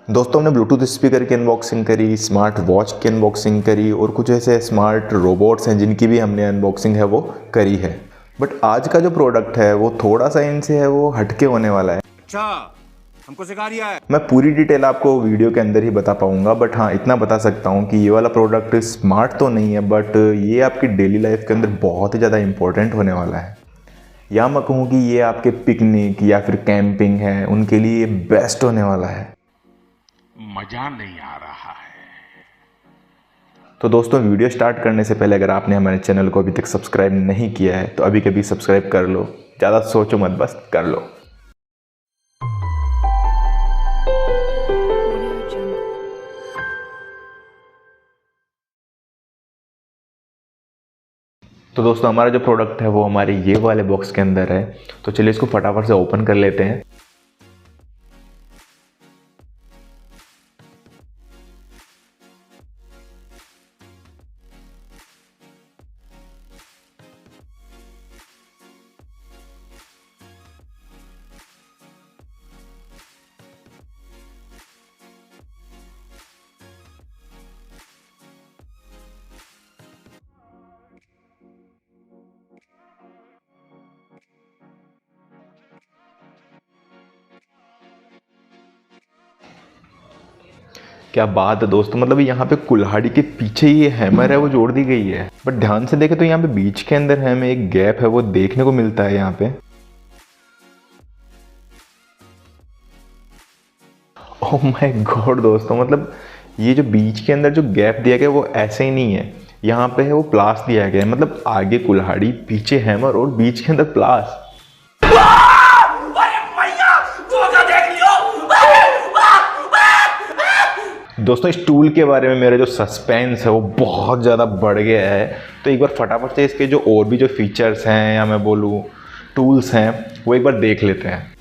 दोस्तों हमने Bluetooth speaker की अनबॉक्सिंग करी, स्मार्ट वॉच की अनबॉक्सिंग करी और कुछ ऐसे स्मार्ट रोबोट्स हैं जिनकी भी हमने अनबॉक्सिंग है वो करी है। बट आज का जो प्रोडक्ट है वो थोड़ा सा इनसे है वो हटके होने वाला है। अच्छा, हमको सिखा रिया है। मैं पूरी डिटेल आपको वीडियो के अंदर ही बता पाऊंगा, बट हाँ इतना बता सकता हूँ कि ये वाला प्रोडक्ट स्मार्ट तो नहीं है, बट ये आपकी डेली लाइफ के अंदर बहुत ही ज़्यादा इंपॉर्टेंट होने वाला है। या मैं कहूँ कि ये आपके पिकनिक या फिर कैंपिंग है उनके लिए बेस्ट होने वाला है। मजा नहीं आ रहा है। तो दोस्तों वीडियो स्टार्ट करने से पहले अगर आपने हमारे चैनल को अभी तक सब्सक्राइब नहीं किया है तो अभी कभी सब्सक्राइब कर लो, ज़्यादा सोचो मत, बस कर लो। तो दोस्तों हमारा जो प्रोडक्ट है वो हमारे ये वाले बॉक्स के अंदर है, तो चलिए इसको फटाफट से ओपन कर लेते हैं। क्या बात है दोस्तों, मतलब यहाँ पे कुल्हाड़ी के पीछे ये हैमर है वो जोड़ दी गई है, बट ध्यान से देखें तो यहाँ पे बीच के अंदर हमें एक गैप है वो देखने को मिलता है यहाँ पे। ओह माय गॉड दोस्तों, मतलब ये जो बीच के अंदर जो गैप दिया गया वो ऐसे ही नहीं है, यहाँ पे है वो प्लास दिया गया है, मतलब आगे कुल्हाड़ी पीछे हैमर और बीच के अंदर प्लास। दोस्तों इस टूल के बारे में मेरा जो सस्पेंस है वो बहुत ज़्यादा बढ़ गया है, तो एक बार फटाफट से इसके जो और भी जो फीचर्स हैं या मैं बोलूँ टूल्स हैं वो एक बार देख लेते हैं।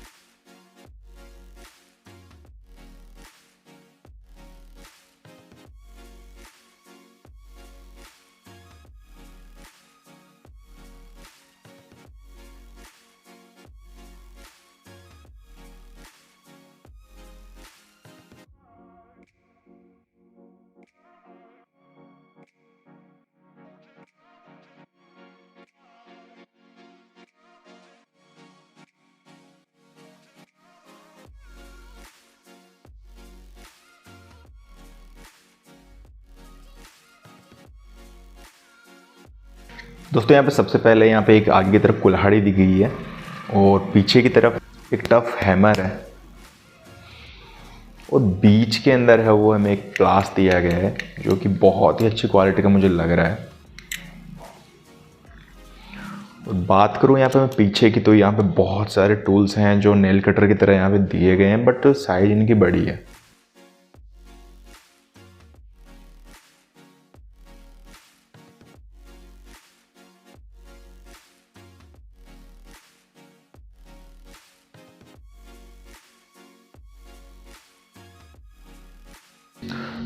दोस्तों यहाँ पे सबसे पहले यहाँ पे एक आगे की तरफ कुल्हाड़ी दी गई है और पीछे की तरफ एक टफ हैमर है और बीच के अंदर है वो हमें एक प्लास दिया गया है जो कि बहुत ही अच्छी क्वालिटी का मुझे लग रहा है। और बात करूँ यहाँ पे मैं पीछे की, तो यहाँ पे बहुत सारे टूल्स हैं जो नेल कटर की तरह यहाँ पे दिए गए हैं, बट साइज इनकी बड़ी है।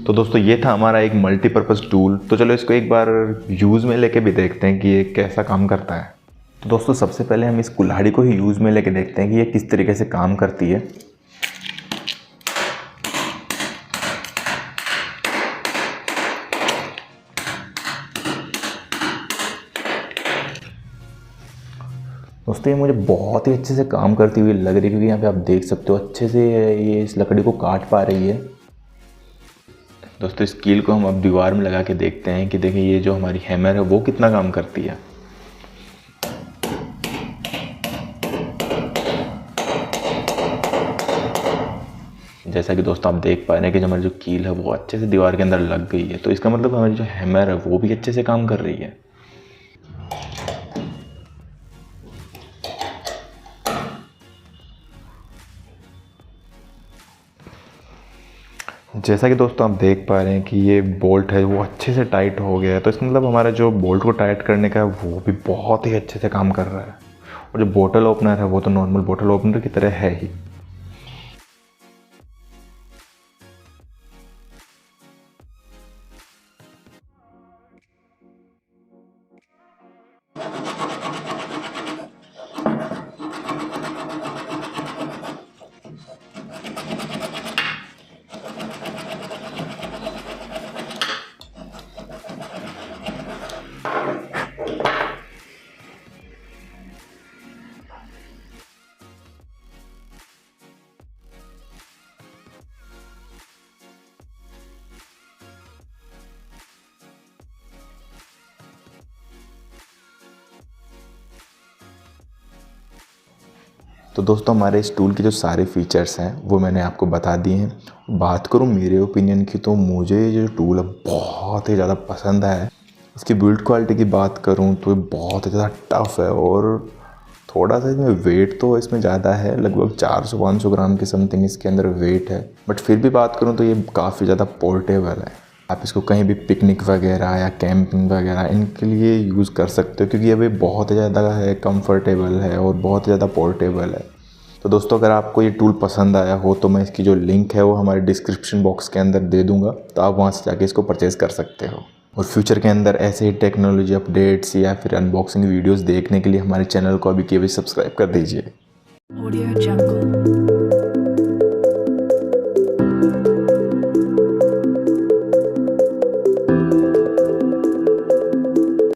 तो दोस्तों ये था हमारा एक मल्टीपर्पज़ टूल, तो चलो इसको एक बार यूज़ में लेके भी देखते हैं कि ये कैसा काम करता है। तो दोस्तों सबसे पहले हम इस कुल्हाड़ी को ही यूज़ में लेके देखते हैं कि ये किस तरीके से काम करती है। दोस्तों ये मुझे बहुत ही अच्छे से काम करती हुई लग रही है, क्योंकि यहाँ पे आप देख सकते हो अच्छे से ये इस लकड़ी को काट पा रही है। दोस्तों इस कील को हम अब दीवार में लगा के देखते हैं कि देखिए ये जो हमारी हैमर है वो कितना काम करती है। जैसा कि दोस्तों आप देख पा रहे हैं कि जो हमारी जो कील है वो अच्छे से दीवार के अंदर लग गई है, तो इसका मतलब हमारी जो हैमर है वो भी अच्छे से काम कर रही है। जैसा कि दोस्तों आप देख पा रहे हैं कि ये बोल्ट है वो अच्छे से टाइट हो गया है, तो इसका मतलब हमारा जो बोल्ट को टाइट करने का है वो भी बहुत ही अच्छे से काम कर रहा है। और जो बोतल ओपनर है वो तो नॉर्मल बोतल ओपनर की तरह है ही। तो दोस्तों हमारे इस टूल के जो सारे फीचर्स हैं वो मैंने आपको बता दिए हैं। बात करूँ मेरे ओपिनियन की तो मुझे ये जो टूल है बहुत ही ज़्यादा पसंद है। इसकी बिल्ड क्वालिटी की बात करूँ तो ये बहुत ही ज़्यादा टफ़ है और थोड़ा सा इसमें वेट तो इसमें ज़्यादा है, लगभग 400-500 ग्राम के समथिंग इसके अंदर वेट है। बट फिर भी बात करूँ तो ये काफ़ी ज़्यादा पोर्टेबल है। आप इसको कहीं भी पिकनिक वगैरह या कैंपिंग वगैरह इनके लिए यूज़ कर सकते हो, क्योंकि ये भी बहुत ही ज़्यादा है कंफर्टेबल है और बहुत ही ज़्यादा पोर्टेबल है। तो दोस्तों अगर आपको ये टूल पसंद आया हो तो मैं इसकी जो लिंक है वो हमारे डिस्क्रिप्शन बॉक्स के अंदर दे दूँगा, तो आप वहाँ से जाके इसको परचेज़ कर सकते हो। और फ्यूचर के अंदर ऐसे ही टेक्नोलॉजी अपडेट्स या फिर अनबॉक्सिंग वीडियोस देखने के लिए हमारे चैनल को अभी के भी सब्सक्राइब कर दीजिए। Audio Jungle.